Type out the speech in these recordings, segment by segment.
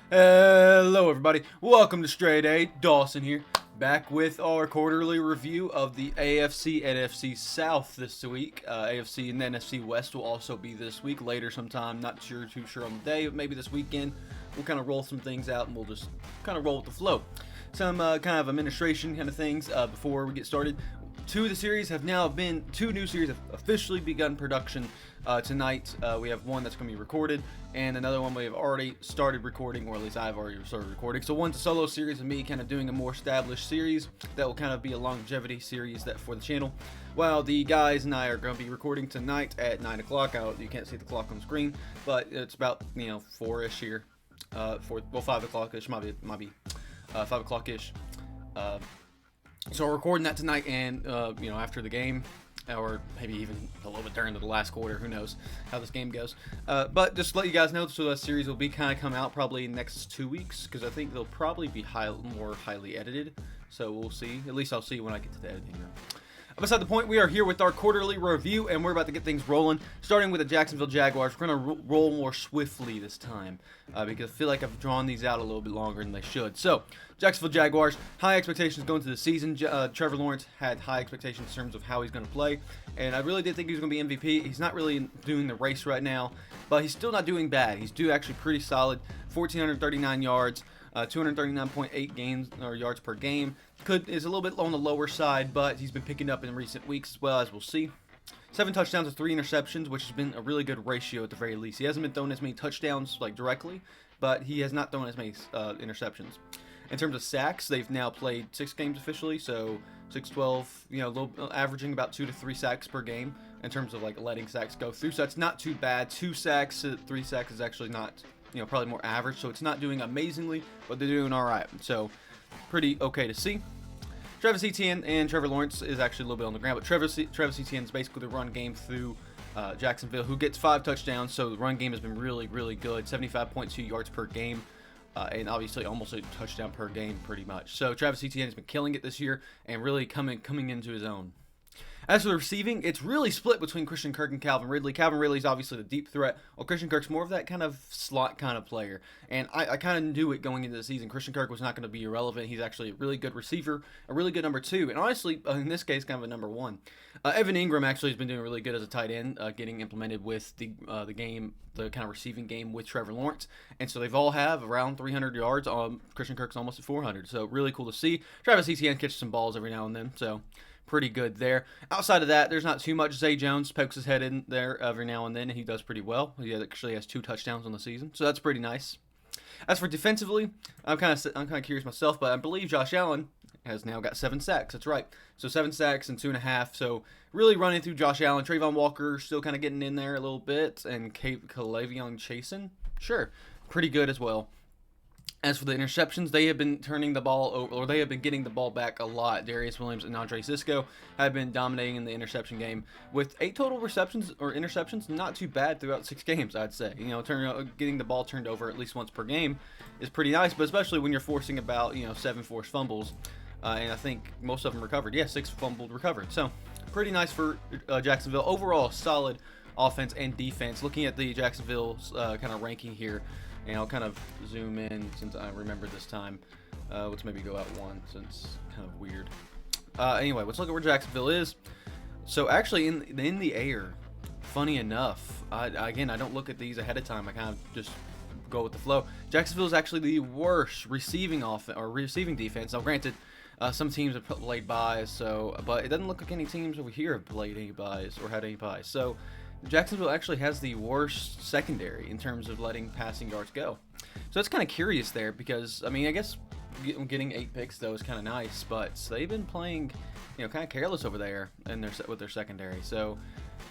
Hello everybody, welcome to StraightA, Dawson here, back with our quarterly review of the AFC and NFC South this week. AFC and NFC West will also be this week, later sometime, not too sure on the day, but maybe this weekend. We'll kind of roll some things out and we'll just kind of roll with the flow. Some kind of administration kind of things before we get started. Two new series have officially begun production tonight. We have one that's going to be recorded, and another one we have already started recording, or at least I've already started recording. So one's a solo series of me kind of doing a more established series that will kind of be a longevity series that for the channel. While the guys and I are going to be recording tonight at 9 o'clock. You can't see the clock on screen, but it's about 4-ish here. 5 o'clock-ish, might be 5 o'clock-ish. So we're recording that tonight, and after the game, or maybe even a little bit during the last quarter. Who knows how this game goes? But just to let you guys know, so the series will be kind of come out probably next 2 weeks, because I think they'll probably be more highly edited. So we'll see. At least I'll see when I get to the editing room. Beside the point, we are here with our quarterly review, and we're about to get things rolling, starting with the Jacksonville Jaguars. We're going to roll more swiftly this time, because I feel like I've drawn these out a little bit longer than they should. So, Jacksonville Jaguars, high expectations going into the season. Trevor Lawrence had high expectations in terms of how he's going to play, and I really did think he was going to be MVP. He's not really doing the race right now, but he's still not doing bad. He's actually pretty solid, 1,439 yards. 239.8 gains or yards per game. Is a little bit on the lower side, but he's been picking up in recent weeks as well, as we'll see. 7 touchdowns and 3 interceptions, which has been a really good ratio at the very least. He hasn't been throwing as many touchdowns directly, but he has not thrown as many interceptions. In terms of sacks, they've now played 6 games officially, so 6-12, averaging about 2 to 3 sacks per game in terms of letting sacks go through. So that's not too bad. 2 sacks, 3 sacks is actually not, probably more average. So it's not doing amazingly, but they're doing all right. So pretty okay to see. Travis Etienne and Trevor Lawrence is actually a little bit on the ground, but Travis Etienne is basically the run game through Jacksonville, who gets 5 touchdowns. So the run game has been really, really good. 75.2 yards per game. And obviously almost a touchdown per game pretty much. So Travis Etienne has been killing it this year and really coming into his own. As for the receiving, it's really split between Christian Kirk and Calvin Ridley. Calvin Ridley's obviously the deep threat, while Christian Kirk's more of that kind of slot kind of player. And I kind of knew it going into the season. Christian Kirk was not going to be irrelevant. He's actually a really good receiver, a really good number 2, and honestly, in this case, kind of a number 1. Evan Ingram actually has been doing really good as a tight end, getting implemented with the kind of receiving game with Trevor Lawrence. And so they've all have around 300 yards. Christian Kirk's almost at 400, so really cool to see. Travis Etienne catches some balls every now and then, so pretty good there. Outside of that, there's not too much. Zay Jones pokes his head in there every now and then, and he does pretty well. He actually has 2 touchdowns on the season, so that's pretty nice. As for defensively, I'm kind of curious myself, but I believe Josh Allen has now got 7 sacks. That's right. So 7 sacks and 2.5. So really running through Josh Allen. Trayvon Walker still kind of getting in there a little bit, and K'Lavon Chasen, sure, pretty good as well. As for the interceptions, they have been turning the ball over, or they have been getting the ball back a lot. Darius Williams and Andre Cisco have been dominating in the interception game with 8 total receptions or interceptions. Not too bad throughout 6 games, I'd say. Getting the ball turned over at least once per game is pretty nice, but especially when you're forcing about 7 forced fumbles, and I think most of them recovered. Yeah, 6 fumbled recovered. So pretty nice for Jacksonville. Overall, solid offense and defense. Looking at the Jacksonville's kind of ranking here. And I'll kind of zoom in since I remember this time. Let's maybe go out 1 since it's kind of weird. Anyway, let's look at where Jacksonville is. So actually in the air, funny enough, I don't look at these ahead of time. I kind of just go with the flow. Jacksonville is actually the worst receiving defense. Now granted, some teams have played buys, but it doesn't look like any teams over here have played any buys or had any buys. So Jacksonville actually has the worst secondary in terms of letting passing yards go. So it's kind of curious there because, I guess getting 8 picks, though, is kind of nice, but they've been playing, kind of careless over there with their secondary, so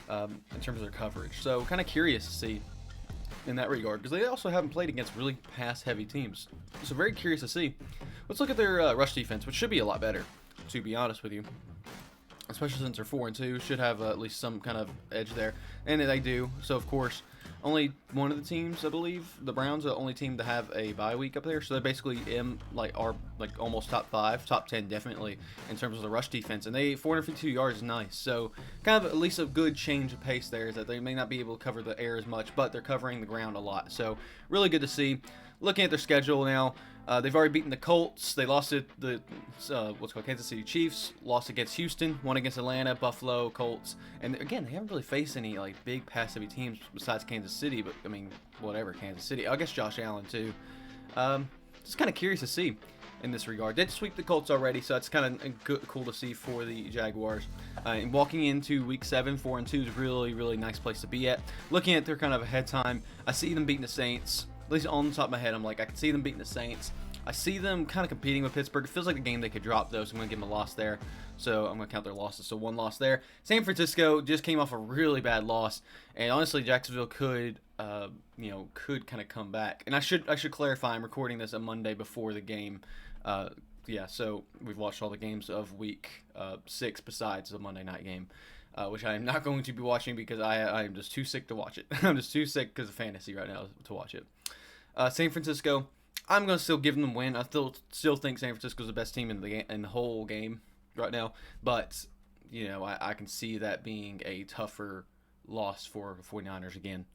in terms of their coverage. So kind of curious to see in that regard because they also haven't played against really pass-heavy teams. So very curious to see. Let's look at their rush defense, which should be a lot better, to be honest with you. Especially since they're 4-2, should have at least some kind of edge there, and they do. So of course, only one of the teams, I believe, the Browns, are the only team to have a bye week up there. So they basically are almost top 5, top 10 definitely in terms of the rush defense, and 452 yards is nice. So kind of at least a good change of pace there is that they may not be able to cover the air as much, but they're covering the ground a lot. So really good to see. looking at their schedule now, they've already beaten the Colts. They lost to the Kansas City Chiefs, lost against Houston, won against Atlanta, Buffalo, Colts, and again, they haven't really faced any like big pass-heavy teams besides Kansas City. But I mean, whatever, Kansas City. I guess Josh Allen too. Just kind of curious to see in this regard. Did sweep the Colts already, so it's kind of cool to see for the Jaguars. And walking into Week 7, 4-2 is really nice place to be at. Looking at their kind of ahead time, I see them beating the Saints. At least on the top of my head, I'm like, I can see them beating the Saints. I see them kind of competing with Pittsburgh. It feels like a game they could drop, though, so I'm going to give them a loss there. So I'm going to count their losses. So 1 loss there. San Francisco just came off a really bad loss, and honestly, Jacksonville could kind of come back. And I should clarify, I'm recording this a Monday before the game. So we've watched all the games of Week 6 besides the Monday night game, which I am not going to be watching because I am just too sick to watch it. I'm just too sick because of fantasy right now to watch it. San Francisco, I'm going to still give them a win. I still think San Francisco's the best team in the whole game right now, but I can see that being a tougher loss for the 49ers again.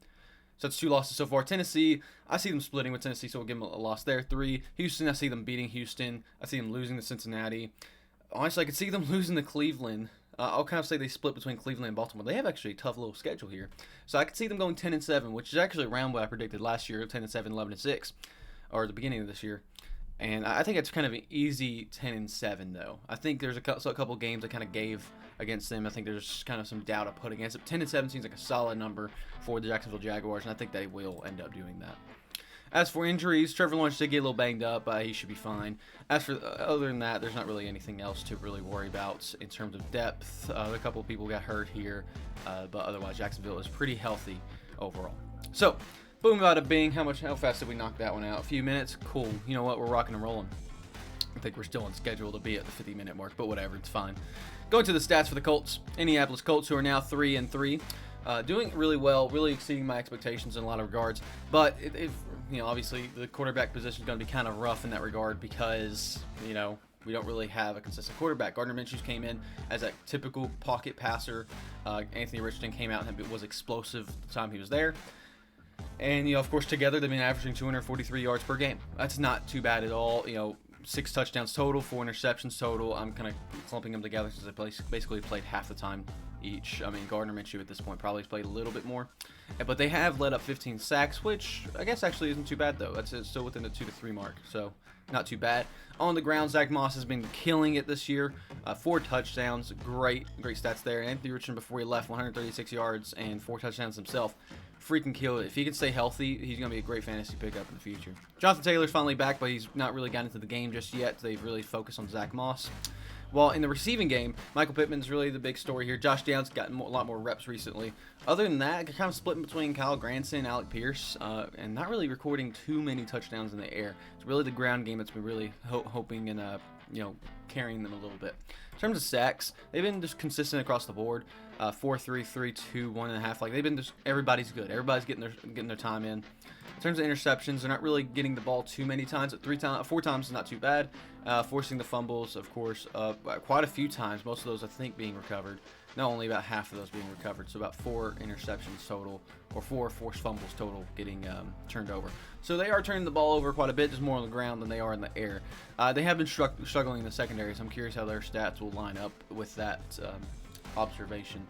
So that's 2 losses so far. Tennessee, I see them splitting with Tennessee, so we'll give them a loss there. 3. Houston, I see them beating Houston. I see them losing to Cincinnati. Honestly, I could see them losing to Cleveland. I'll kind of say they split between Cleveland and Baltimore. They have actually a tough little schedule here. So I could see them going 10-7, which is actually around what I predicted last year, 10-7, 11-6, or at the beginning of this year. And I think it's kind of an easy 10-7, though. I think there's a couple games I kind of gave against them. I think there's kind of some doubt I put against it. 10-7 seems like a solid number for the Jacksonville Jaguars, and I think they will end up doing that. As for injuries, Trevor Lawrence did get a little banged up. He should be fine. As for other than that, there's not really anything else to really worry about in terms of depth. A couple of people got hurt here, but otherwise Jacksonville is pretty healthy overall. So, boom, bada bing. How fast did we knock that one out? A few minutes? Cool. You know what? We're rocking and rolling. I think we're still on schedule to be at the 50-minute mark, but whatever. It's fine. Going to the stats for the Colts. Indianapolis Colts, who are now 3-3. Doing really well, really exceeding my expectations in a lot of regards. But, obviously the quarterback position is going to be kind of rough in that regard because, we don't really have a consistent quarterback. Gardner Minshew came in as a typical pocket passer. Anthony Richardson came out and was explosive the time he was there. And, of course, together they've been averaging 243 yards per game. That's not too bad at all. 6 touchdowns total, 4 interceptions total. I'm kind of clumping them together since they basically played half the time each. I mean, Gardner Minshew at this point probably has played a little bit more. But they have led up 15 sacks, which I guess actually isn't too bad, though. That's still within the 2 to 3 mark, so not too bad. On the ground, Zach Moss has been killing it this year. 4 touchdowns, great stats there. Anthony Richardson, before he left, 136 yards and 4 touchdowns himself. Freaking killed it. If he can stay healthy, he's going to be a great fantasy pickup in the future. Jonathan Taylor's finally back, but he's not really gotten into the game just yet. They've really focused on Zach Moss. While in the receiving game, Michael Pittman's really the big story here. Josh Downs gotten a lot more reps recently. Other than that, kind of splitting between Kyle Granson and Alec Pierce, and not really recording too many touchdowns in the air. It's really the ground game that's been really hoping and carrying them a little bit. In terms of sacks, they've been just consistent across the board. 4, 3, 3, 2, 1.5. Like they've been just everybody's good. Everybody's getting their time in. In terms of interceptions, they're not really getting the ball too many times. 4 times is not too bad. Forcing the fumbles, of course, quite a few times. Most of those, I think, being recovered. No, only about half of those being recovered. So about 4 interceptions total, or 4 forced fumbles total getting turned over. So they are turning the ball over quite a bit, just more on the ground than they are in the air. They have been struggling in the secondary, so I'm curious how their stats will line up with that observation.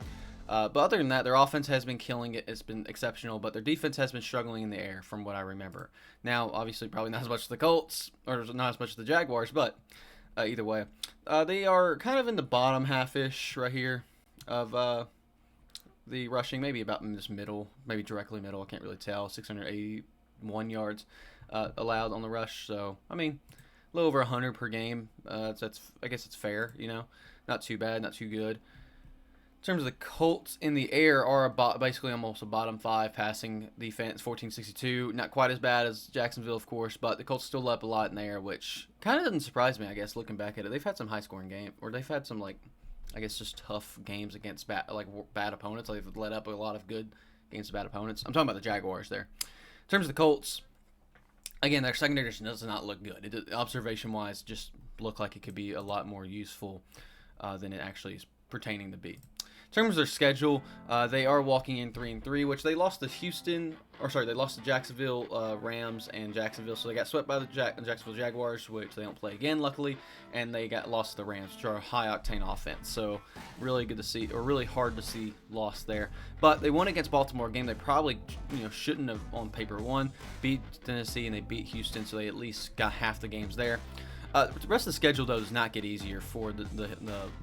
But other than that, their offense has been killing it. It's been exceptional, but their defense has been struggling in the air from what I remember. Now, obviously, probably not as much as the Colts, or not as much as the Jaguars, but either way. They are kind of in the bottom half-ish right here of the rushing, maybe about in this middle, maybe directly middle, I can't really tell. 681 yards allowed on the rush, so, I mean, a little over 100 per game. I guess it's fair, Not too bad, not too good. In terms of the Colts in the air are basically almost a bottom 5 passing defense, 1462. Not quite as bad as Jacksonville, of course, but the Colts still let up a lot in the air, which kind of doesn't surprise me, I guess, looking back at it. They've had some high-scoring games, or they've had some, just tough games against bad opponents. They've let up a lot of good games to bad opponents. I'm talking about the Jaguars there. In terms of the Colts, again, their secondary does not look good. Observation-wise, just look like it could be a lot more useful than it actually is pertaining to be. In terms of their schedule, they are walking in 3-3, which they lost to they lost to Jacksonville Rams and Jacksonville, so they got swept by the Jacksonville Jaguars, which they don't play again, luckily, and they got lost to the Rams, which are a high-octane offense, so really good to see, or really hard to see loss there. But they won against Baltimore, a game they probably shouldn't have on paper won, beat Tennessee, and they beat Houston, so they at least got half the games there. The rest of the schedule, though, does not get easier for the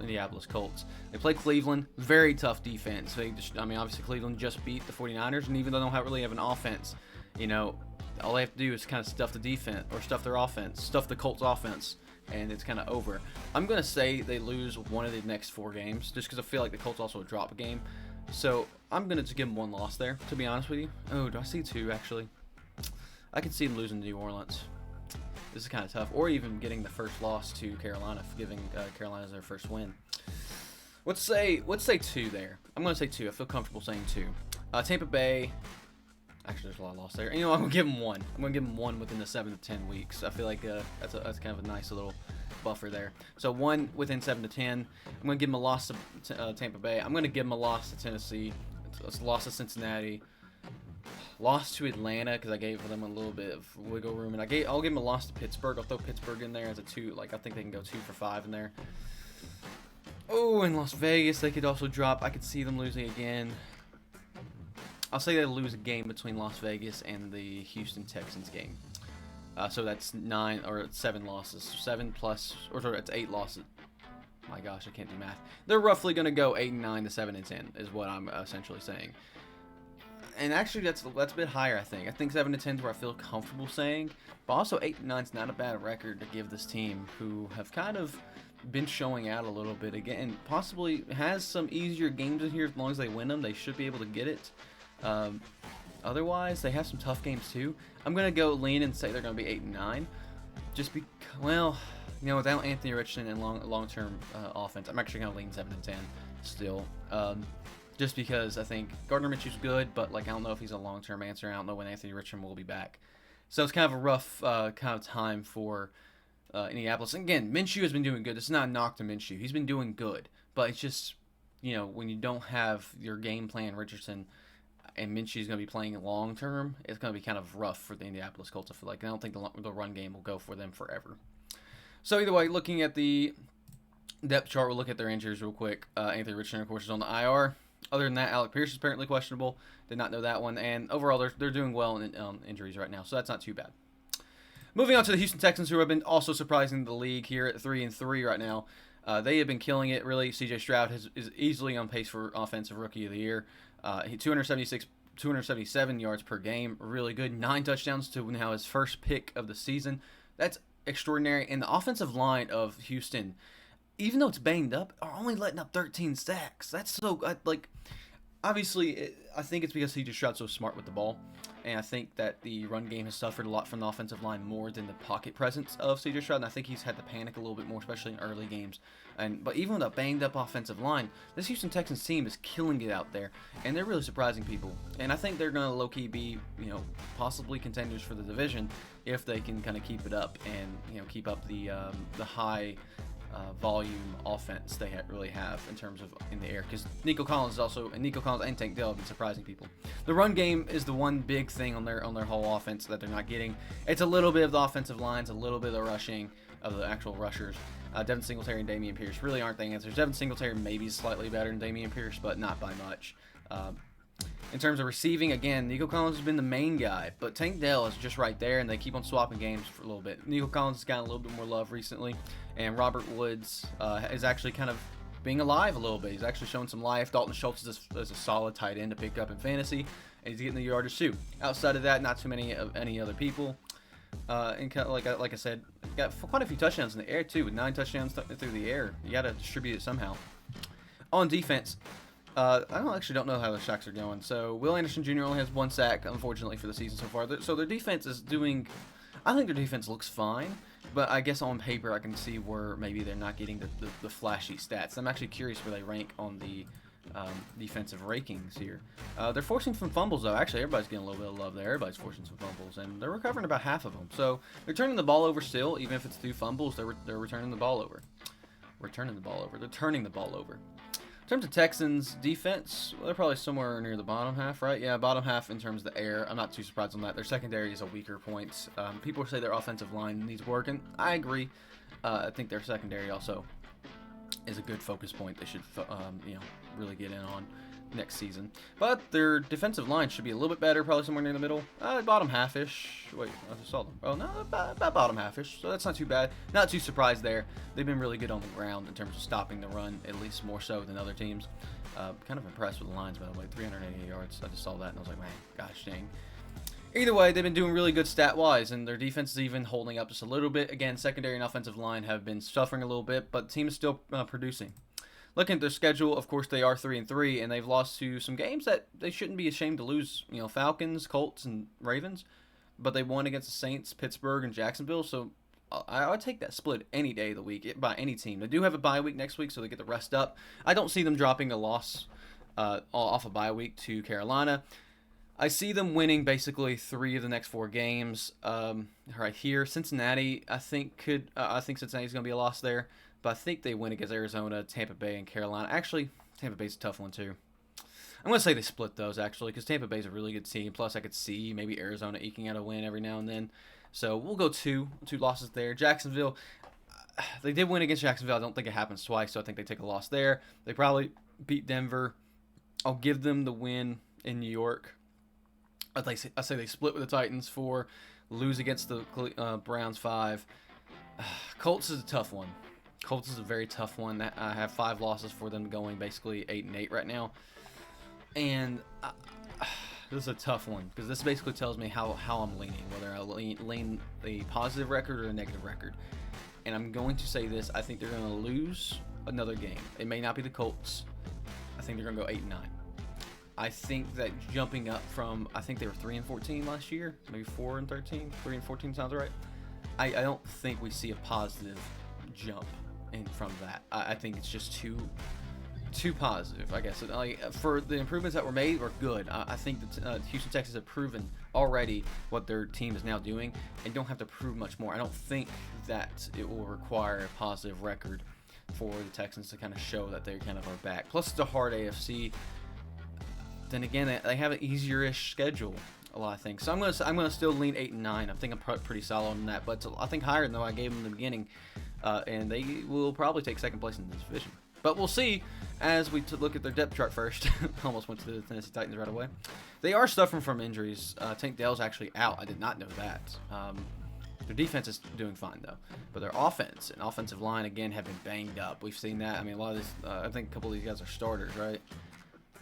Indianapolis Colts. They play Cleveland, very tough defense. Obviously Cleveland just beat the 49ers, and even though they don't really have an offense, all they have to do is kind of stuff the defense, or stuff their offense, stuff the Colts offense, and it's kind of over. I'm going to say they lose one of the next 4 games, just because I feel like the Colts also drop a game. So I'm going to just give them 1 loss there, to be honest with you. Oh, do I see 2, actually? I can see them losing to New Orleans. This is kind of tough. Or even getting the first loss to Carolina, giving Carolina their first win. Let's say 2 there. I'm going to say 2. I feel comfortable saying 2. Tampa Bay. Actually, there's a lot of loss there. I'm going to give them 1. I'm going to give them 1 within the 7 to 10 weeks. I feel like that's kind of a nice little buffer there. So 1 within 7 to 10. I'm going to give them a loss to Tampa Bay. I'm going to give them a loss to Tennessee. A loss to Cincinnati. Lost to Atlanta because I gave them a little bit of wiggle room, and I'll give them a loss to Pittsburgh. I'll throw Pittsburgh in there as a 2. I think they can go 2 for 5 in there. Oh, and Las Vegas, they could also drop. I could see them losing again. I'll say they lose a game between Las Vegas and the Houston Texans game. So that's 9 or 7 losses. 7 plus, or sorry, that's 8 losses. My gosh, I can't do math. They're roughly going to go 8-9 to 7-10 is what I'm essentially saying. And actually, that's a bit higher, I think. I think 7-10 is where I feel comfortable saying. But also 8-9 is not a bad record to give this team, who have kind of been showing out a little bit. Again, possibly has some easier games in here. As long as they win them, they should be able to get it. Otherwise, they have some tough games too. I'm going to go lean and say they're going to be 8-9. Just because, well, without Anthony Richardson and long-term offense, I'm actually going to lean 7-10 still. Just because I think Gardner Minshew's good, but I don't know if he's a long-term answer. I don't know when Anthony Richardson will be back. So it's kind of a rough kind of time for Indianapolis. And again, Minshew has been doing good. This is not a knock to Minshew. He's been doing good. But it's just, when you don't have your game plan Richardson and Minshew's going to be playing long-term, it's going to be kind of rough for the Indianapolis Colts. I feel like I don't think the run game will go for them forever. So either way, looking at the depth chart, we'll look at their injuries real quick. Anthony Richardson, of course, is on the IR. Other than that, Alec Pierce is apparently questionable. Did not know that one. And overall, they're doing well in injuries right now, so that's not too bad. Moving on to the Houston Texans, who have been also surprising the league here at 3-3 right now. They have been killing it, really. C.J. Stroud is easily on pace for Offensive Rookie of the Year. 277 yards per game. Really good. 9 touchdowns to now his first pick of the season. That's extraordinary. And the offensive line of Houston, even though it's banged up, are only letting up 13 sacks. That's so, obviously, I think it's because C.J. Stroud's so smart with the ball. And I think that the run game has suffered a lot from the offensive line more than the pocket presence of C.J. Stroud. And I think he's had to panic a little bit more, especially in early games. But even with a banged-up offensive line, this Houston Texans team is killing it out there. And they're really surprising people. And I think they're going to low-key be, possibly contenders for the division if they can kind of keep it up and, keep up the high volume offense they really have in terms of in the air, because Nico Collins and Tank Dell have been surprising people. The run game is the one big thing on their whole offense that they're not getting. It's a little bit of the offensive lines, a little bit of the rushing of the actual rushers. Devin Singletary and Dameon Pierce really aren't the answers. Devin Singletary maybe slightly better than Dameon Pierce, but not by much. In terms of receiving, again, Nico Collins has been the main guy, but Tank Dell is just right there, and they keep on swapping games for a little bit. Nico Collins has gotten a little bit more love recently, and Robert Woods is actually kind of being alive a little bit. He's actually showing some life. Dalton Schultz is a solid tight end to pick up in fantasy, and he's getting the yardage too. Outside of that, not too many of any other people. And kind of like I said, got quite a few touchdowns in the air too, with 9 touchdowns through the air. You got to distribute it somehow. On defense, I don't know how the sacks are going. So Will Anderson Jr. only has 1 sack, unfortunately, for the season so far. So their defense is doing. I think their defense looks fine, but I guess on paper I can see where maybe they're not getting the flashy stats. I'm actually curious where they rank on the defensive rankings here. They're forcing some fumbles though. Actually, everybody's getting a little bit of love there. Everybody's forcing some fumbles, and they're recovering about half of them. So they're turning the ball over still, even if it's 2 fumbles. They're returning the ball over. They're turning the ball over. In terms of Texans defense, well, they're probably somewhere near the bottom half, right? Yeah, bottom half in terms of the air. I'm not too surprised on that. Their secondary is a weaker point. People say their offensive line needs work, and I agree. I think their secondary also is a good focus point. They should, really get in on next season. But their defensive line should be a little bit better, probably somewhere near the middle. Bottom half-ish. Wait, I just saw them. Oh, no, about bottom half-ish. So that's not too bad. Not too surprised there. They've been really good on the ground in terms of stopping the run, at least more so than other teams. Kind of impressed with the lines, by the way. 388 yards. I just saw that, and I was like, man, gosh dang. Either way, they've been doing really good stat-wise, and their defense is even holding up just a little bit. Again, secondary and offensive line have been suffering a little bit, but the team is still producing. Looking at their schedule, of course, they are 3-3, and they've lost to some games that they shouldn't be ashamed to lose. Falcons, Colts, and Ravens, but they won against the Saints, Pittsburgh, and Jacksonville. So I would take that split any day of the week by any team. They do have a bye week next week, so they get the rest up. I don't see them dropping a loss off a bye week to Carolina. I see them winning basically 3 of the next 4 games. Right here, Cincinnati, I think Cincinnati's going to be a loss there. But I think they win against Arizona, Tampa Bay, and Carolina. Actually, Tampa Bay's a tough one, too. I'm going to say they split those, actually, because Tampa Bay's a really good team. Plus, I could see maybe Arizona eking out a win every now and then. So, we'll go two losses there. Jacksonville, they did win against Jacksonville. I don't think it happens twice, so I think they take a loss there. They probably beat Denver. I'll give them the win in New York. I say they split with the Titans 4, lose against the Browns 5. Colts is a tough one. Colts is a very tough one. I have 5 losses for them, going basically 8-8 right now. And this is a tough one because this basically tells me how I'm leaning, whether I lean a positive record or a negative record. And I'm going to say this: I think they're going to lose another game. It may not be the Colts. I think they're going to go 8-9. I think that jumping up from, I think they were 3-14 last year, maybe 4-13. 3-14 sounds right. I don't think we see a positive jump in from that. I think it's just too positive, I guess. For the improvements that were made were good. I think that Houston Texans have proven already what their team is now doing and don't have to prove much more. I don't think that it will require a positive record for the Texans to kind of show that they kind of are back. Plus, it's a hard AFC. Then again, they have an easier-ish schedule, a lot of things. So I'm gonna still lean 8-9. I think I'm pretty solid on that, but I think higher than though I gave them in the beginning. And they will probably take second place in this division. But we'll see as we look at their depth chart first. Almost went to the Tennessee Titans right away. They are suffering from injuries. Tank Dell's actually out. I did not know that. Their defense is doing fine, though. But their offense and offensive line, again, have been banged up. We've seen that. I mean, a lot of these, I think a couple of these guys are starters, right?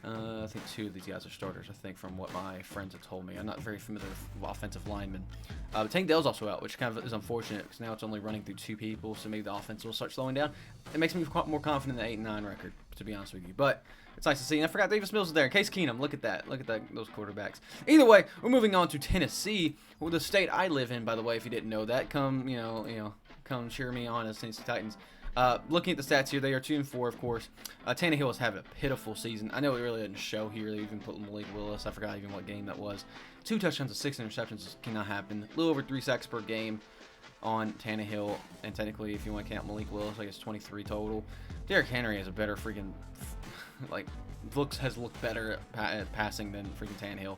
I think 2 of these guys are starters, I think, from what my friends have told me. I'm not very familiar with offensive linemen. But Tank Dell's also out, which kind of is unfortunate because now it's only running through 2 people, so maybe the offense will start slowing down. It makes me more confident in the 8-9 record, to be honest with you. But it's nice to see. And I forgot Davis Mills is there. Case Keenum, look at that. Look at that, those quarterbacks. Either way, we're moving on to Tennessee, the state I live in, by the way, if you didn't know that. Come, come cheer me on as Tennessee Titans. Looking at the stats here, they are 2-4, of course. Tannehill has had a pitiful season. I know it really didn't show here. They even put Malik Willis. I forgot even what game that was. 2 touchdowns and 6 interceptions cannot happen. A little over 3 sacks per game on Tannehill. And technically, if you want to count Malik Willis, I guess 23 total. Derrick Henry has a better freaking, has looked better at passing than freaking Tannehill.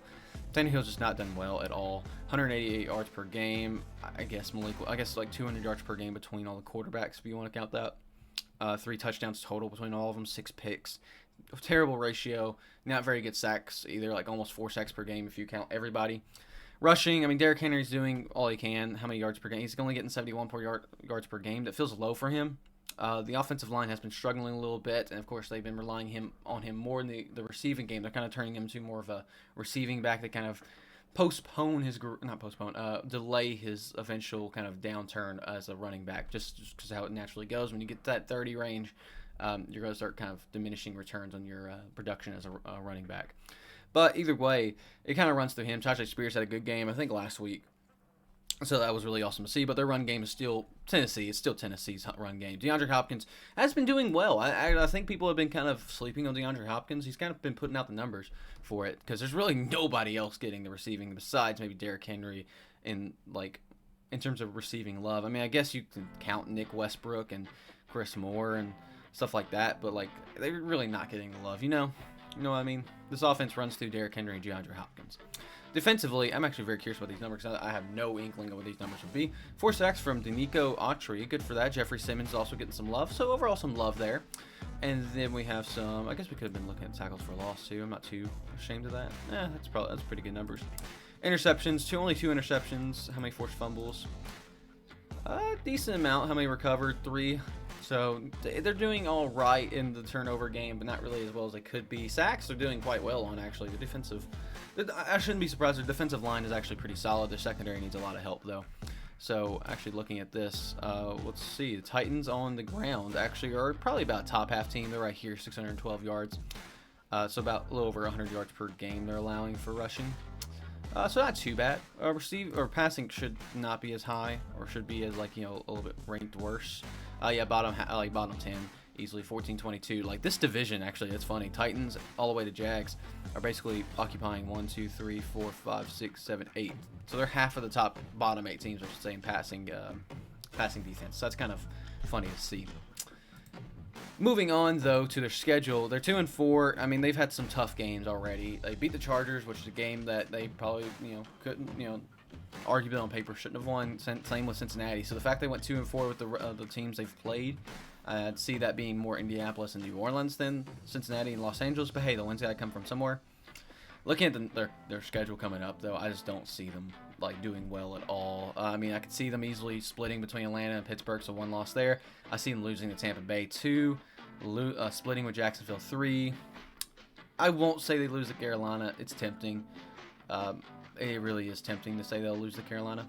Tannehill's just not done well at all. 188 yards per game. I guess like 200 yards per game between all the quarterbacks, if you want to count that. 3 touchdowns total between all of them, 6 picks. Terrible ratio. Not very good sacks either, like almost 4 sacks per game if you count everybody. Rushing, I mean, Derrick Henry's doing all he can. How many yards per game? He's only getting 71 yards per game. That feels low for him. The offensive line has been struggling a little bit, and of course they've been relying on him more in the receiving game. They're kind of turning him to more of a receiving back. They kind of delay his eventual kind of downturn as a running back, just because how it naturally goes. When you get that 30 range, you're going to start kind of diminishing returns on your production as a running back. But either way, it kind of runs through him. Tajay Spears had a good game, I think, last week. So that was really awesome to see. But their run game is still Tennessee. It's still Tennessee's run game. DeAndre Hopkins has been doing well. I think people have been kind of sleeping on DeAndre Hopkins. He's kind of been putting out the numbers for it because there's really nobody else getting the receiving besides maybe Derrick Henry in terms of receiving love. I mean, I guess you can count Nick Westbrook and Chris Moore and stuff like that. But like they're really not getting the love, you know what I mean? This offense runs through Derrick Henry and DeAndre Hopkins. Defensively, I'm actually very curious about these numbers. I have no inkling of what these numbers would be. 4 sacks from Danico Autry. Good for that. Jeffrey Simmons is also getting some love. So overall, some love there. And then we have some, I guess we could have been looking at tackles for loss too. I'm not too ashamed of that. That's pretty good numbers. Interceptions, only 2 interceptions. How many forced fumbles? Decent amount. How many recovered? 3. So they're doing all right in the turnover game, but not really as well as they could be. Sacks they're doing quite well on, actually. The defensive, I shouldn't be surprised. Their defensive line is actually pretty solid. Their secondary needs a lot of help, though. So actually looking at this, let's see. The Titans on the ground actually are probably about top half team. They're right here, 612 yards. So about a little over 100 yards per game they're allowing for rushing. So not too bad. Passing should not be as high, or should be as like, a little bit ranked worse. Yeah, bottom 10, easily 14-22. Like this division, actually, it's funny. Titans all the way to Jags are basically occupying 1, 2, 3, 4, 5, 6, 7, 8. So they're half of the bottom 8 teams, I should say, in passing defense. So that's kind of funny to see. Moving on, though, to their schedule, they're 2-4. I mean, they've had some tough games already. They beat the Chargers, which is a game that they probably, couldn't, arguably on paper shouldn't have won. Same with Cincinnati. So the fact they went 2-4 with the teams they've played, I'd see that being more Indianapolis and New Orleans than Cincinnati and Los Angeles. But hey, the wins got to come from somewhere. Looking at their schedule coming up, though, I just don't see them like doing well at all. I mean, I could see them easily splitting between Atlanta and Pittsburgh, so 1 loss there. I see them losing to Tampa Bay 2, splitting with Jacksonville 3. I won't say they lose to Carolina. It's tempting. It really is tempting to say they'll lose to Carolina.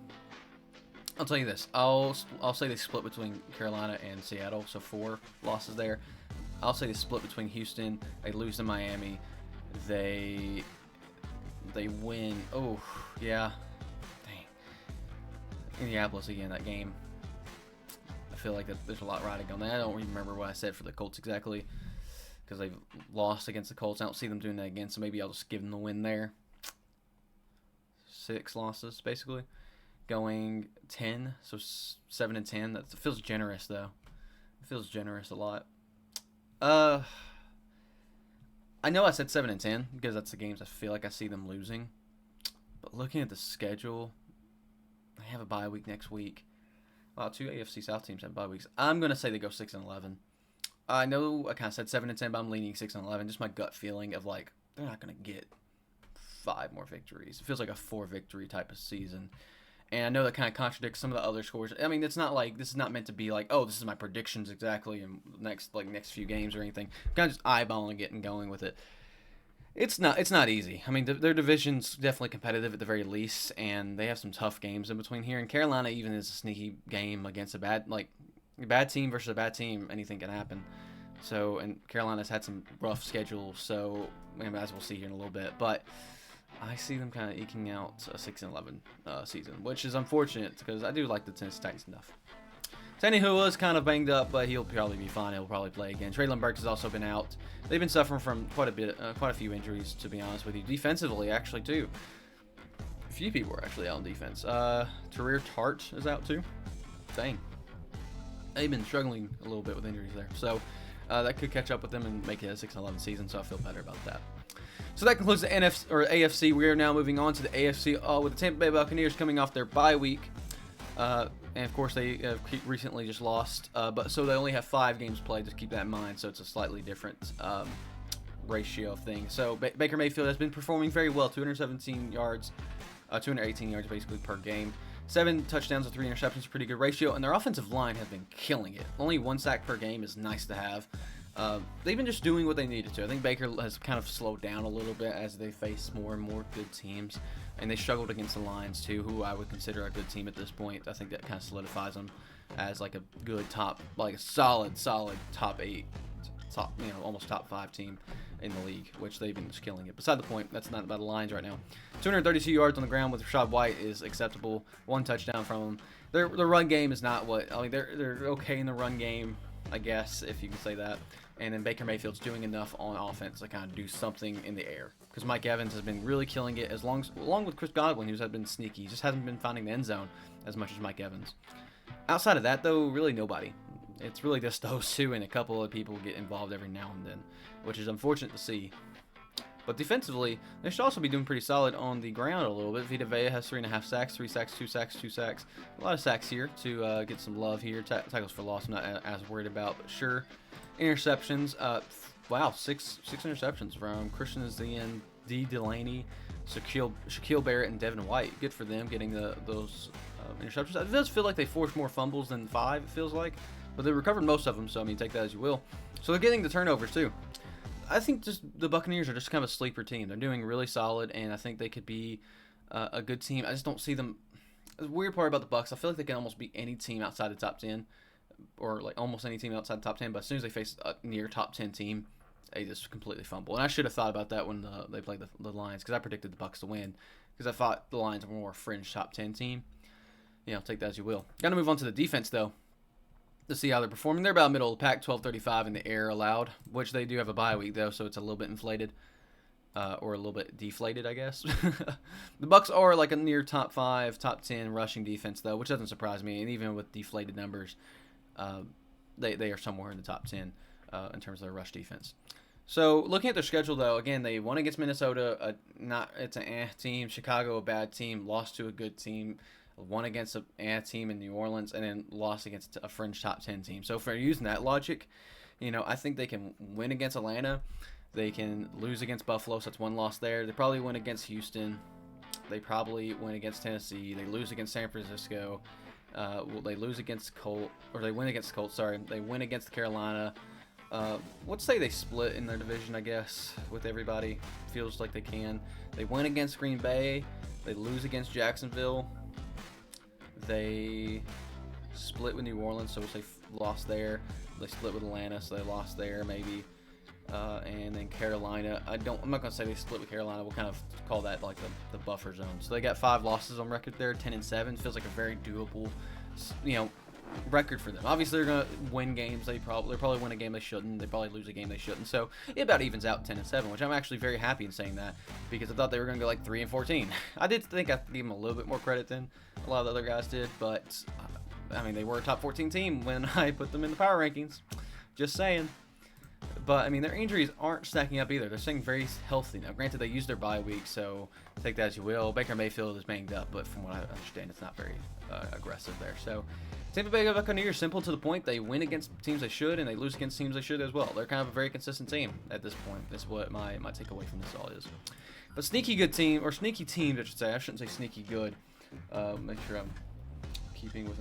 I'll tell you this. I'll say they split between Carolina and Seattle, so 4 losses there. I'll say they split between Houston. They lose to Miami. They win. Oh, yeah. Dang. Indianapolis again, that game. I feel like there's a lot riding on that. I don't remember what I said for the Colts exactly, because they've lost against the Colts. I don't see them doing that again, so maybe I'll just give them the win there. 6 losses, basically. Going 10, so 7-10. That feels generous, though. It feels generous a lot. I know I said 7-10 because that's the games I feel like I see them losing. But looking at the schedule, they have a bye week next week. Wow, 2 AFC South teams have bye weeks. I'm going to say they go 6-11. I know I kind of said 7-10, but I'm leaning 6-11. Just my gut feeling of like, they're not going to get 5 more victories. It feels like a 4-victory type of season. And I know that kind of contradicts some of the other scores. I mean, it's not like, this is not meant to be like, oh, this is my predictions exactly in next few games or anything. I'm kind of just eyeballing it and going with it. It's not easy. I mean, their division's definitely competitive at the very least, and they have some tough games in between here. And Carolina even is a sneaky game against a bad team versus a bad team. Anything can happen. So, and Carolina's had some rough schedules, so as we'll see here in a little bit. But I see them kind of eking out a 6-11 season, which is unfortunate because I do like the Tennessee Titans enough. Tannehill is kind of banged up, but he'll probably be fine. He'll probably play again. Treylon Burks has also been out. They've been suffering from quite a few injuries, to be honest with you. Defensively, actually, too. A few people are actually out on defense. Tarir Tart is out, too. Dang. They've been struggling a little bit with injuries there. So that could catch up with them and make it a 6-11 season, so I feel better about that. So that concludes the NFC or AFC. We are now moving on to the AFC with the Tampa Bay Buccaneers coming off their bye week. And of course, they recently just lost, so they only have 5 games played. Just keep that in mind. So it's a slightly different ratio of things. So Baker Mayfield has been performing very well. 218 yards basically per game. 7 touchdowns and 3 interceptions, pretty good ratio. And their offensive line has been killing it. Only 1 sack per game is nice to have. They've been just doing what they needed to. I think Baker has kind of slowed down a little bit as they face more and more good teams. And they struggled against the Lions, too, who I would consider a good team at this point. I think that kind of solidifies them as like a good solid top 8, almost top 5 team in the league, which they've been just killing it. Beside the point, that's not about the Lions right now. 232 yards on the ground with Rachaad White is acceptable. 1 touchdown from them. Their run game is not what, I mean, they're okay in the run game, I guess, if you can say that. And then Baker Mayfield's doing enough on offense to kind of do something in the air. Because Mike Evans has been really killing it, along with Chris Godwin, who's been sneaky. He just hasn't been finding the end zone as much as Mike Evans. Outside of that, though, really nobody. It's really just those two, and a couple of people get involved every now and then, which is unfortunate to see. But defensively, they should also be doing pretty solid on the ground a little bit. Vita Vea has 3.5 sacks, 3 sacks, 2 sacks, 2 sacks. A lot of sacks here to get some love here. Tackles for loss, I'm not as worried about, but sure. Interceptions, wow, six interceptions from Christian Zian, D. Delaney, Shaquille Barrett, and Devin White. Good for them getting those interceptions. It does feel like they forced more fumbles than 5, it feels like. But they recovered most of them, so I mean, take that as you will. So they're getting the turnovers too. I think just the Buccaneers are just kind of a sleeper team. They're doing really solid, and I think they could be a good team. I just don't see them. The weird part about the Bucs, I feel like they can almost beat any team outside the top 10, or like almost any team outside the top 10. But as soon as they face a near top 10 team, they just completely fumble. And I should have thought about that when they played the Lions, because I predicted the Bucs to win, because I thought the Lions were more a fringe top 10 team. You know, take that as you will. Got to move on to the defense though, to see how they're performing. They're about middle of the pack, 12.35 in the air allowed, which they do have a bye week though, so it's a little bit inflated, or a little bit deflated, I guess. The Bucs are like a near top 5, top 10 rushing defense though, which doesn't surprise me. And even with deflated numbers, they are somewhere in the top 10 in terms of their rush defense. So looking at their schedule though, again, they won against Minnesota, it's an team. Chicago, a bad team, lost to a good team. Won against a team in New Orleans, and then lost against a fringe top 10 team. So if they're using that logic, you know, I think they can win against Atlanta. They can lose against Buffalo, so that's one loss there. They probably win against Houston. They probably win against Tennessee. They lose against San Francisco. They lose against Colts, or they win against Colts, sorry. They win against Carolina. Let's say they split in their division, I guess, with everybody. Feels like they can. They win against Green Bay. They lose against Jacksonville. They split with New Orleans, so they lost there. They split with Atlanta, so they lost there maybe. And then Carolina, I'm not gonna say they split with Carolina. We'll kind of call that like the buffer zone. So they got 5 losses on record there, 10-7. Feels like a very doable, record for them. Obviously, they're gonna win games. They'll probably win a game they shouldn't. They probably lose a game they shouldn't. So it about evens out 10-7, which I'm actually very happy in saying that, because I thought they were gonna go like 3-14. I did think I could give them a little bit more credit than a lot of the other guys did, but I mean, they were a top 14 team when I put them in the power rankings. Just saying. But I mean, their injuries aren't stacking up either. They're staying very healthy now. Granted, they used their bye week, so take that as you will. Baker Mayfield is banged up, but from what I understand, it's not very aggressive there. So Tampa Bay Buccaneers, simple to the point. They win against teams they should, and they lose against teams they should as well. They're kind of a very consistent team at this point. That's what my takeaway from this all is. But sneaky good team, or sneaky teams, I should say. I shouldn't say sneaky good. Make sure I'm keeping with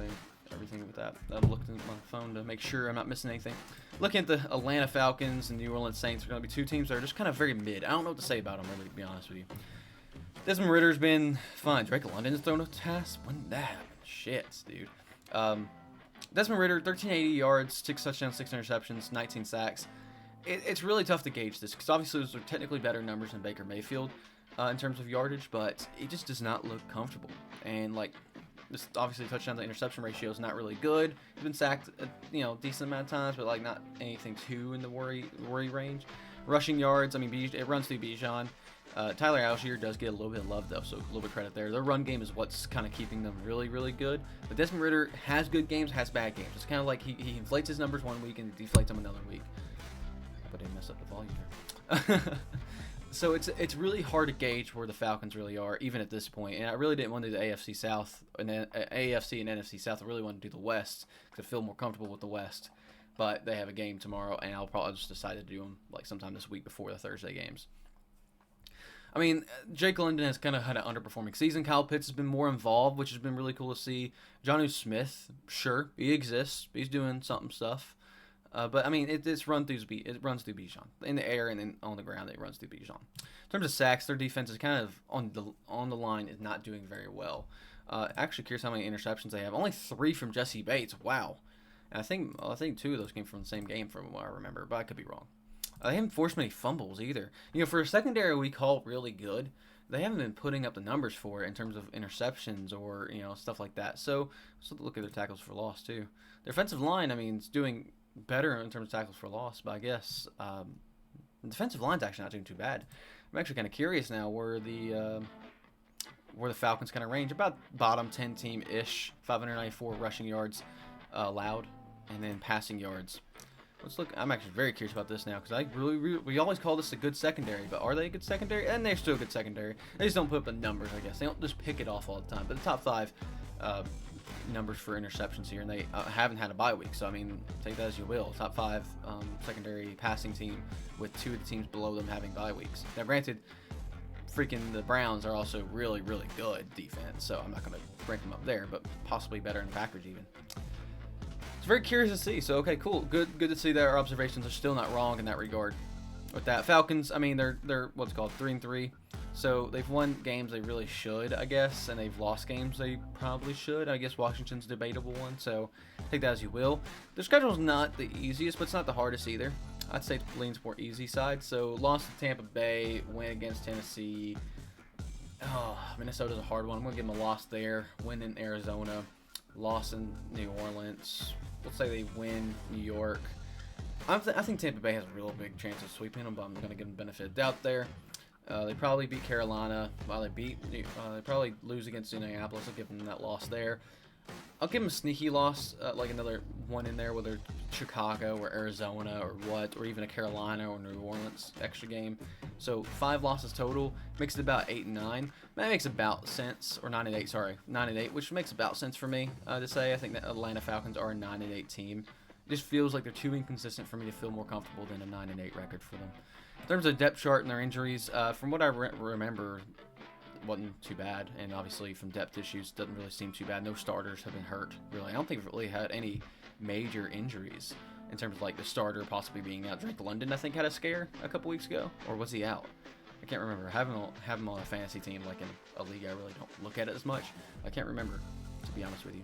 everything with that. I'm looking at my phone to make sure I'm not missing anything. Looking at the Atlanta Falcons and New Orleans Saints are going to be 2 teams that are just kind of very mid. I don't know what to say about them, really, to be honest with you. Desmond Ritter's been fine. Drake London has thrown a pass. When did that happen? Shit, dude. Desmond Ridder, 1,380 yards, 6 touchdowns, 6 interceptions, 19 sacks. It's really tough to gauge this, because obviously those are technically better numbers than Baker Mayfield in terms of yardage, but it just does not look comfortable. And, like, this obviously touchdown to interception ratio is not really good. He's been sacked a decent amount of times, but like not anything too in the worry range. Rushing yards, I mean, it runs through Bijan. Tyler Algier does get a little bit of love though, so a little bit of credit there. Their run game is what's kind of keeping them really, really good. But Desmond Ridder has good games, has bad games. It's kind of like he inflates his numbers one week and deflates them another week. But I didn't mess up the volume there. So it's really hard to gauge where the Falcons really are, even at this point. And I really didn't want to do the AFC South and AFC and NFC South. I really wanted to do the West because I feel more comfortable with the West. But they have a game tomorrow, and I'll probably just decide to do them like sometime this week before the Thursday games. I mean, Jake London has kind of had an underperforming season. Kyle Pitts has been more involved, which has been really cool to see. Jonnu Smith, sure, he exists. He's doing stuff. But I mean, it runs through Bijan in the air, and then on the ground it runs through Bijan. In terms of sacks, their defense is kind of on the line, is not doing very well. Actually, curious how many interceptions they have. Only 3 from Jesse Bates. Wow. And I think 2 of those came from the same game, from what I remember, but I could be wrong. They haven't forced many fumbles either. For a secondary we call really good, they haven't been putting up the numbers for it in terms of interceptions or stuff like that. So look at their tackles for loss too. Their offensive line, I mean, it's doing better in terms of tackles for loss, but I guess the defensive line's actually not doing too bad. I'm actually kind of curious now where the Falcons kind of range. About bottom 10 team ish, 594 rushing yards allowed. and then passing yards. Let's look. I'm actually very curious about this now because we always call this a good secondary, but are they a good secondary? And they're still a good secondary. They just don't put up the numbers, I guess. They don't just pick it off all the time. But the top 5 numbers for interceptions here, and they haven't had a bye week. So I mean, take that as you will. Top 5 secondary passing team with 2 of the teams below them having bye weeks. Now, granted, freaking the Browns are also really, really good defense, so I'm not going to rank them up there, but possibly better than Packers even. It's very curious to see. So okay, cool, good to see that our observations are still not wrong in that regard. With that, Falcons, I mean, they're what's called 3-3, so they've won games they really should, I guess, and they've lost games they probably should. I guess Washington's a debatable one, so take that as you will. Their schedule's not the easiest, but it's not the hardest either. I'd say it leans more easy side. So lost to Tampa Bay, win against Tennessee. Oh, Minnesota's a hard one. I'm gonna give them a loss there. Win in Arizona, loss in New Orleans. Let's say they win New York. I think Tampa Bay has a real big chance of sweeping them, but I'm gonna give them benefit of doubt there. They probably beat Carolina. Well, they probably lose against Indianapolis. I'll give them that loss there. I'll give them a sneaky loss, like another one in there, whether Chicago or Arizona or what, or even a Carolina or New Orleans extra game. So 5 losses total makes it about 8-9. That makes about sense, or 9-8. Sorry, 9-8, which makes about sense for me to say. I think that Atlanta Falcons are a 9-8 team. It just feels like they're too inconsistent for me to feel more comfortable than a 9-8 record for them. In terms of depth chart and their injuries, from what I remember, wasn't too bad, and obviously from depth issues doesn't really seem too bad. No starters have been hurt, really. I don't think we've really had any major injuries in terms of like the starter possibly being out. Drake London, I think, had a scare a couple weeks ago, or was he out? I can't remember. Have him on a fantasy team, like in a league I really don't look at it as much. I can't remember, to be honest with you.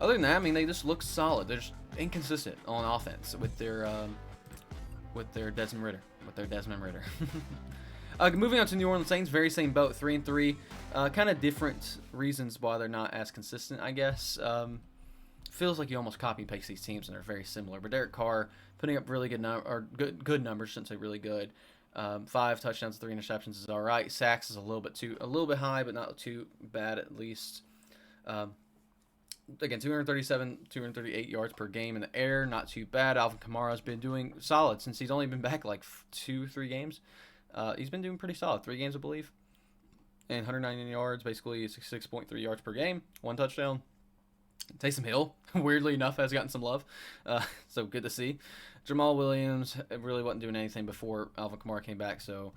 Other than that, I mean, they just look solid. They're just inconsistent on offense with their Desmond Ritter. Moving on to New Orleans Saints, very same boat, 3-3. Kind of different reasons why they're not as consistent, I guess. Feels like you almost copy and paste these teams, and they're very similar. But Derek Carr putting up really good numbers, shouldn't say really good. 5 touchdowns, 3 interceptions is all right. Sacks is a little bit high, but not too bad at least. Again, 238 yards per game in the air, not too bad. Alvin Kamara's been doing solid since he's only been back like 2-3 games. He's been doing pretty solid. 3 games, I believe. And 199 yards, basically 6.3 yards per game. 1 touchdown. Taysom Hill, weirdly enough, has gotten some love. So good to see. Jamal Williams really wasn't doing anything before Alvin Kamara came back, so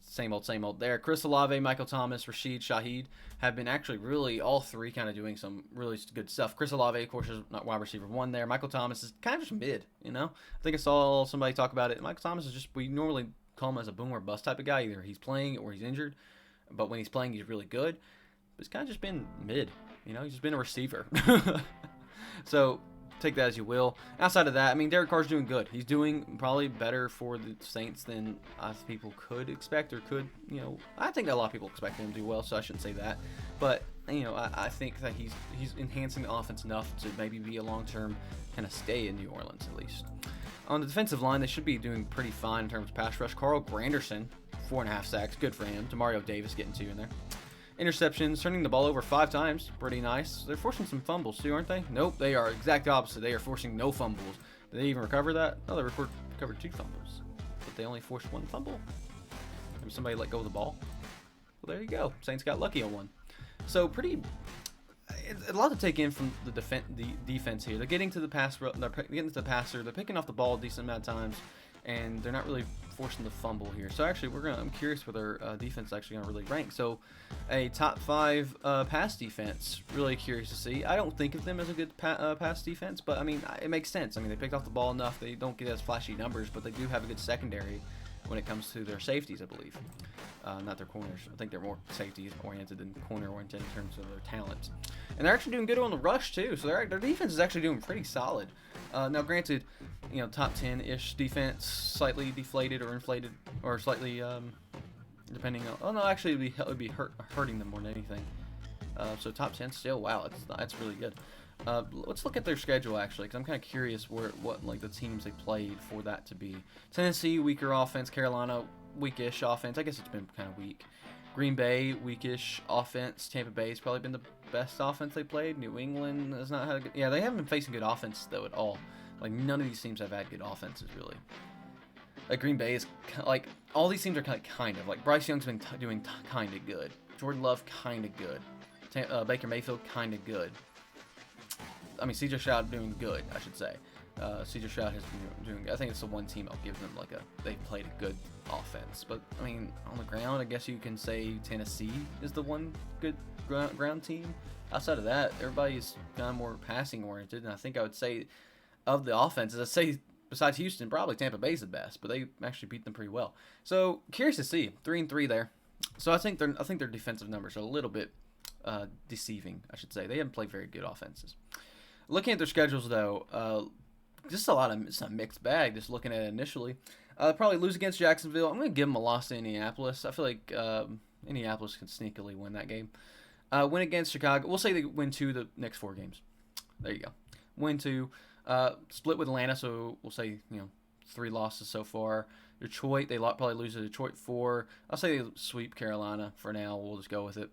same old there. Chris Olave, Michael Thomas, Rashid Shaheed have been actually really all 3 kind of doing some really good stuff. Chris Olave, of course, is not wide receiver 1 there. Michael Thomas is kind of just mid, you know? I think I saw somebody talk about it. Michael Thomas is just, we normally call him as a boom or bust type of guy. Either he's playing or he's injured, but when he's playing, he's really good. But he's kind of just been mid, you know? He's just been a receiver. So take that as you will. Outside of that, I mean, Derek Carr's doing good. He's doing probably better for the Saints than people could expect, or could, you know, I think that a lot of people expect him to do well, so I shouldn't say that. But, you know, I think that he's enhancing the offense enough to maybe be a long-term kind of stay in New Orleans, at least. On the defensive line, they should be doing pretty fine in terms of pass rush. Carl Granderson, 4.5 sacks, good for him. Demario Davis getting 2 in there. Interceptions, turning the ball over 5 times, pretty nice. They're forcing some fumbles too, aren't they? Nope, they are exact opposite. They are forcing no fumbles. Did they even recover that? No, they recovered 2 fumbles, but they only forced 1 fumble. Maybe somebody let go of the ball. Well, there you go. Saints got lucky on 1. So a lot to take in from the defense here. They're getting to the passer. They're picking off the ball a decent amount of times, and they're not really forcing the fumble here. So actually, I'm curious where their defense is actually going to really rank. So a top 5 pass defense, really curious to see. I don't think of them as a good pass defense, but I mean, it makes sense. I mean, they picked off the ball enough. They don't get as flashy numbers, but they do have a good secondary when it comes to their safeties, I believe. Not their corners. I think they're more safety-oriented than corner-oriented in terms of their talent. And they're actually doing good on the rush, too. So their defense is actually doing pretty solid. Now, granted, you know, top 10-ish defense, slightly deflated or inflated, or slightly, depending on... Oh, no, actually, it would be hurting them more than anything. So top 10 still, wow, that's really good. Let's look at their schedule, actually, because I'm kind of curious what the teams they played for that to be. Tennessee, weaker offense. Carolina, weakish offense. I guess it's been kind of weak. Green Bay, weakish offense. Tampa Bay's probably been the best offense they played. New England has not had a good... Yeah, they haven't been facing good offense, though, at all. Like, none of these teams have had good offenses, really. Like, Green Bay is... Like, all these teams are kind of. Like, Bryce Young's been doing kind of good. Jordan Love, kind of good. Baker Mayfield, kind of good. I mean, C.J. Stroud doing good, I should say. C.J. Stroud has been doing... I think it's the one team I'll give them, like, they've played a good offense. But, I mean, on the ground, I guess you can say Tennessee is the one good ground team. Outside of that, everybody's kind of more passing-oriented. And I think I would say, of the offenses, I'd say, besides Houston, probably Tampa Bay's the best. But they actually beat them pretty well. So, curious to see. 3-3 there. So, I think their defensive numbers are a little bit deceiving, I should say. They haven't played very good offenses. Looking at their schedules, though, just it's a mixed bag, just looking at it initially. Probably lose against Jacksonville. I'm going to give them a loss to Indianapolis. I feel like Indianapolis can sneakily win that game. Win against Chicago. We'll say they win 2 of the next 4 games. There you go. Win 2. Split with Atlanta, so we'll say 3 losses so far. Detroit, they probably lose to Detroit 4. I'll say they sweep Carolina for now. We'll just go with it.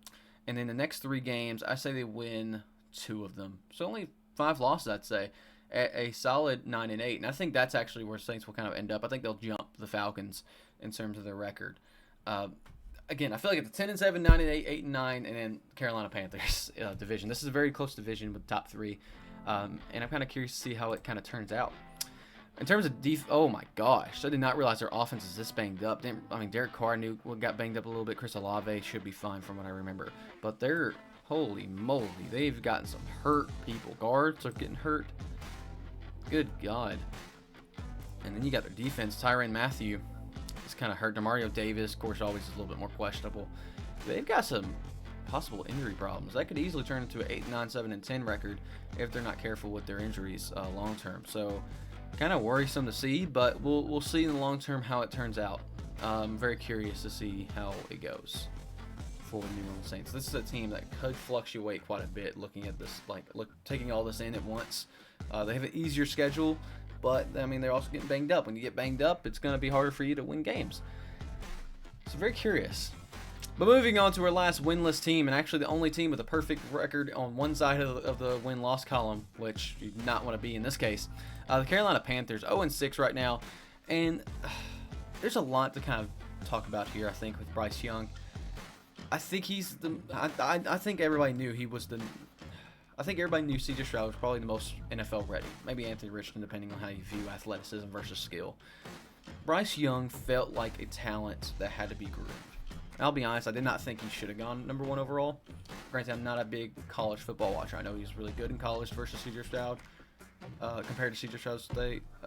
And then the next 3 games, I say they win 2 of them. So only 5 losses, I'd say. A solid 9-8, and I think that's actually where Saints will kind of end up. I think they'll jump the Falcons in terms of their record. Again, I feel like it's a 10-7, 9-8, 8-9, and then Carolina Panthers division. This is a very close division with the top 3, and I'm kind of curious to see how it kind of turns out. In terms of oh my gosh, I did not realize their offense is this banged up. Derek Carr got banged up a little bit. Chris Olave should be fine from what I remember, but holy moly, they've gotten some hurt people. Guards are getting hurt. Good God. And then you got their defense. Tyrann Mathieu is kind of hurt. Demario Davis, of course, always is a little bit more questionable. They've got some possible injury problems. That could easily turn into an 8-9, 7-10 record if they're not careful with their injuries long term. So kind of worrisome to see, but we'll see in the long term how it turns out. I'm very curious to see how it goes for the New Orleans Saints. This is a team that could fluctuate quite a bit looking at this, taking all this in at once. They have an easier schedule, but I mean they're also getting banged up. When you get banged up, it's going to be harder for you to win games. So very curious. But moving on to our last winless team, and actually the only team with a perfect record on one side of the win-loss column, which you do not want to be in this case. The Carolina Panthers, 0-6 right now, and there's a lot to kind of talk about here. I think with Bryce Young. I think I think everybody knew he was the. I think everybody knew C.J. Stroud was probably the most NFL ready. Maybe Anthony Richardson, depending on how you view athleticism versus skill. Bryce Young felt like a talent that had to be groomed. I'll be honest, I did not think he should have gone number 1 overall. Granted, I'm not a big college football watcher. I know he was really good in college versus C.J. Stroud, compared to C.J. Stroud,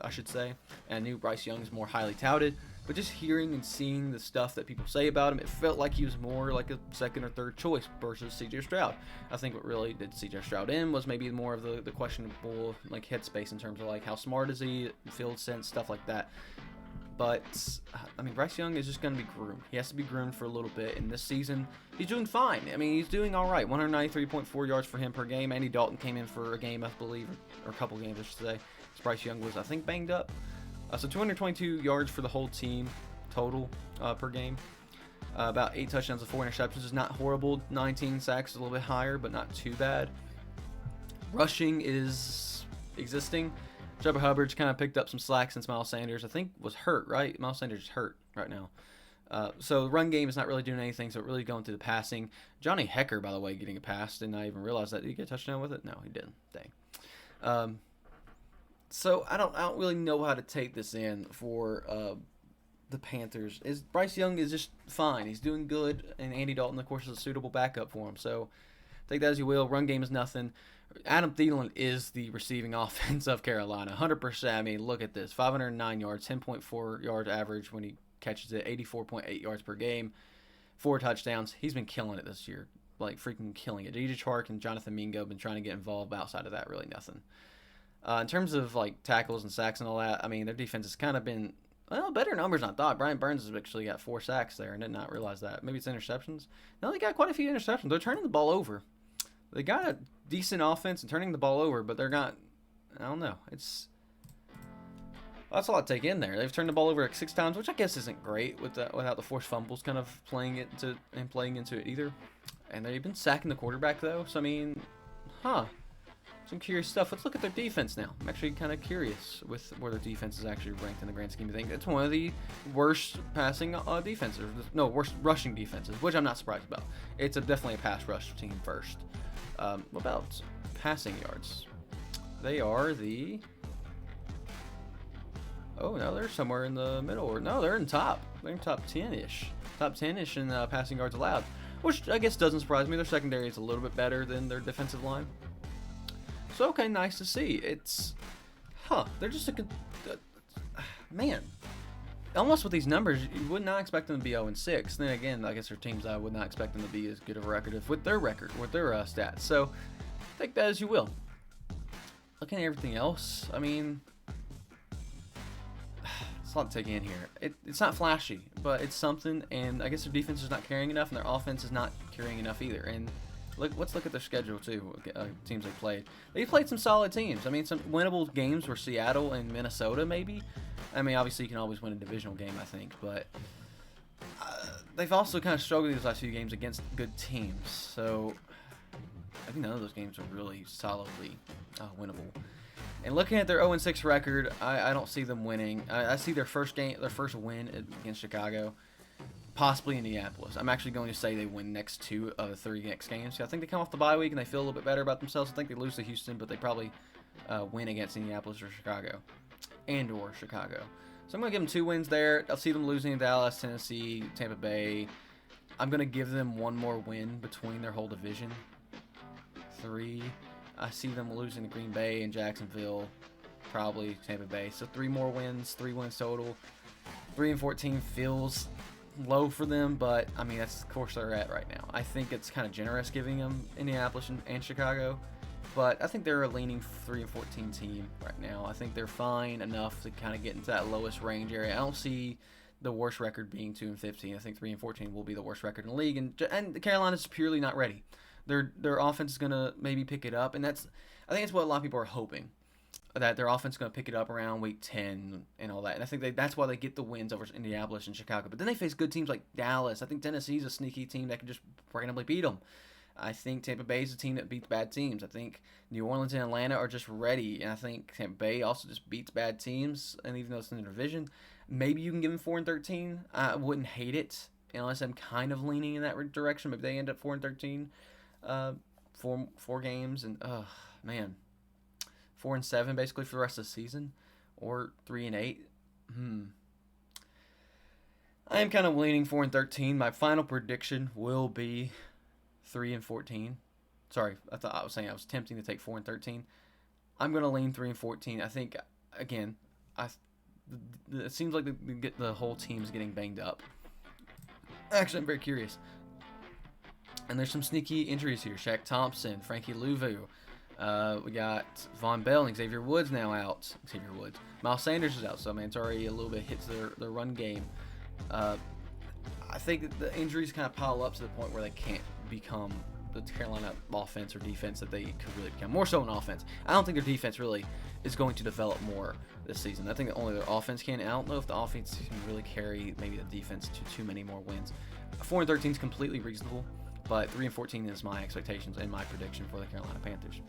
I should say. And I knew Bryce Young is more highly touted. But just hearing and seeing the stuff that people say about him, it felt like he was more like a second or third choice versus C.J. Stroud. I think what really did C.J. Stroud in was maybe more of the questionable headspace in terms of how smart is he, field sense, stuff like that. But, I mean, Bryce Young is just going to be groomed. He has to be groomed for a little bit. And this season, he's doing fine. I mean, he's doing all right. 193.4 yards for him per game. Andy Dalton came in for a game, I believe, or a couple games, I should say. Bryce Young was, I think, banged up. So 222 yards for the whole team total per game. About 8 touchdowns and 4 interceptions is not horrible. 19 sacks is a little bit higher, but not too bad. Rushing is existing. Chuba Hubbard's kind of picked up some slack since Miles Sanders, I think, was hurt, right? Miles Sanders is hurt right now. So the run game is not really doing anything, so really going through the passing. Johnny Hecker, by the way, getting a pass. Didn't I even realize that? Did he get a touchdown with it? No, he didn't. Dang. So I don't really know how to take this in for the Panthers. Bryce Young is just fine. He's doing good, and Andy Dalton, of course, is a suitable backup for him. So take that as you will. Run game is nothing. Adam Thielen is the receiving offense of Carolina, 100%. I mean, look at this: 509 yards, 10.4 yards average when he catches it, 84.8 yards per game, 4 touchdowns. He's been killing it this year, freaking killing it. DJ Chark and Jonathan Mingo have been trying to get involved, but outside of that, really nothing. In terms of tackles and sacks and all that, I mean, their defense has kind of been better numbers than I thought. Brian Burns has actually got 4 sacks there, and did not realize that. Maybe it's interceptions. No, they got quite a few interceptions. They're turning the ball over. They got a decent offense and turning the ball over, but they're not. I don't know. That's a lot to take in there. They've turned the ball over like 6 times, which I guess isn't great without the forced fumbles kind of playing into it either. And they've been sacking the quarterback though. So I mean, some curious stuff. Let's look at their defense now. I'm actually kind of curious with where their defense is actually ranked in the grand scheme of things. It's one of the worst passing defenses. No, worst rushing defenses, which I'm not surprised about. It's definitely a pass rush team first. What about passing yards? They are the... Oh, no, they're somewhere in the middle. Or no, they're in top. They're in top 10-ish. Top 10-ish in passing yards allowed. Which I guess doesn't surprise me. Their secondary is a little bit better than their defensive line. So, okay, nice to see. It's... They're just a... man. Almost with these numbers, you would not expect them to be 0-6. Then again, I guess there are teams I would not expect them to be as good of a record with their stats. So, take that as you will. Looking at everything else, I mean... It's a lot to take in here. It's not flashy, but it's something, and I guess their defense is not carrying enough, and their offense is not carrying enough either. And let's look at their schedule too. Teams they played. They played some solid teams. I mean, some winnable games were Seattle and Minnesota, maybe. I mean, obviously you can always win a divisional game, I think, but they've also kind of struggled these last few games against good teams. So I think none of those games are really solidly winnable. And looking at their 0-6 record, I don't see them winning. I see their first win against Chicago, possibly Indianapolis. I'm actually going to say they win next 2 of the 3 next games. So I think they come off the bye week and they feel a little bit better about themselves. I think they lose to Houston, but they probably win against Indianapolis or Chicago. So I'm going to give them 2 wins there. I'll see them losing to Dallas, Tennessee, Tampa Bay. I'm going to give them 1 more win between their whole division. 3. I see them losing to Green Bay and Jacksonville, probably Tampa Bay. So 3 more wins, 3 wins total. 3-14 feels low for them, but I mean that's the course they're at right now. I think it's kind of generous giving them Indianapolis and Chicago, but I think they're a leaning 3-14 team right now. I think they're fine enough to kind of get into that lowest range area. I don't see the worst record being 2-15. I think 3-14 will be the worst record in the league, and Carolina's purely not ready. Their offense is gonna maybe pick it up, and I think that's what a lot of people are hoping, that their offense is gonna pick it up around week 10 and all that. And I think that's why they get the wins over Indianapolis and Chicago. But then they face good teams like Dallas. I think Tennessee's a sneaky team that can just randomly beat them. I think Tampa Bay's a team that beats bad teams. I think New Orleans and Atlanta are just ready, and I think Tampa Bay also just beats bad teams. And even though it's in the division, maybe you can give them 4-13. I wouldn't hate it unless I'm kind of leaning in that direction. Maybe they end up 4-13. 4 games, and man, 4-7 basically for the rest of the season, or 3-8. I am kind of leaning 4-13. My final prediction will be 3-14. Sorry, I was tempting to take 4-13. I'm gonna lean 3-14. I think again, it seems like the whole team's getting banged up. Actually, I'm very curious. And there's some sneaky injuries here. Shaq Thompson, Frankie Louvu. We got Von Bell and Xavier Woods now out. Miles Sanders is out, so I mean, it's already a little bit hits their run game. I think the injuries kind of pile up to the point where they can't become the Carolina offense or defense that they could really become. More so an offense. I don't think their defense really is going to develop more this season. I think that only their offense can. I don't know if the offense can really carry maybe the defense to too many more wins. 4-13 is completely reasonable. But 3-14 is my expectations and my prediction for the Carolina Panthers.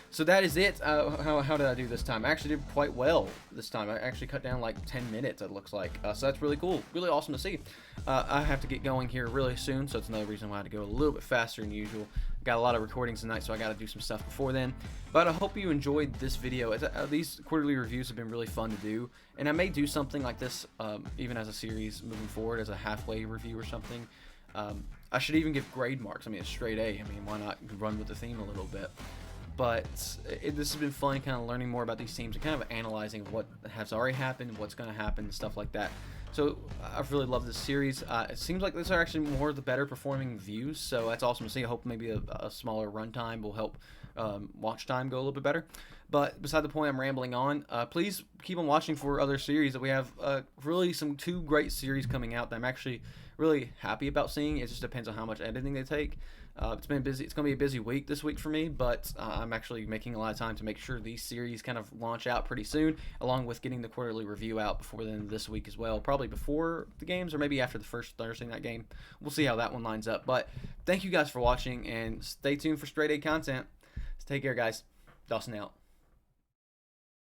So that is it. How did I do this time? I actually did quite well this time. I actually cut down like 10 minutes, it looks like. So that's really cool. Really awesome to see. I have to get going here really soon, so it's another reason why I had to go a little bit faster than usual. Got a lot of recordings tonight, so I got to do some stuff before then. But I hope you enjoyed this video. These quarterly reviews have been really fun to do. And I may do something like this even as a series moving forward, as a halfway review or something. I should even give grade marks. I mean, it's straight A. I mean, why not run with the theme a little bit? But this has been fun, kind of learning more about these teams and kind of analyzing what has already happened, what's going to happen, and stuff like that. So I've really loved this series. It seems like these are actually more of the better performing views, so that's awesome to see. I hope maybe a smaller run time will help watch time go a little bit better. But beside the point, I'm rambling on. Please keep on watching for other series that we have. Really, 2 great series coming out that I'm actually really happy about seeing. It just depends on how much editing they take. It's been busy. It's going to be a busy week this week for me, but I'm actually making a lot of time to make sure these series kind of launch out pretty soon, along with getting the quarterly review out before the end of this week as well. Probably before the games or maybe after the first Thursday night game. We'll see how that one lines up. But thank you guys for watching, and stay tuned for StraightA content. Take care, guys. Dawson out.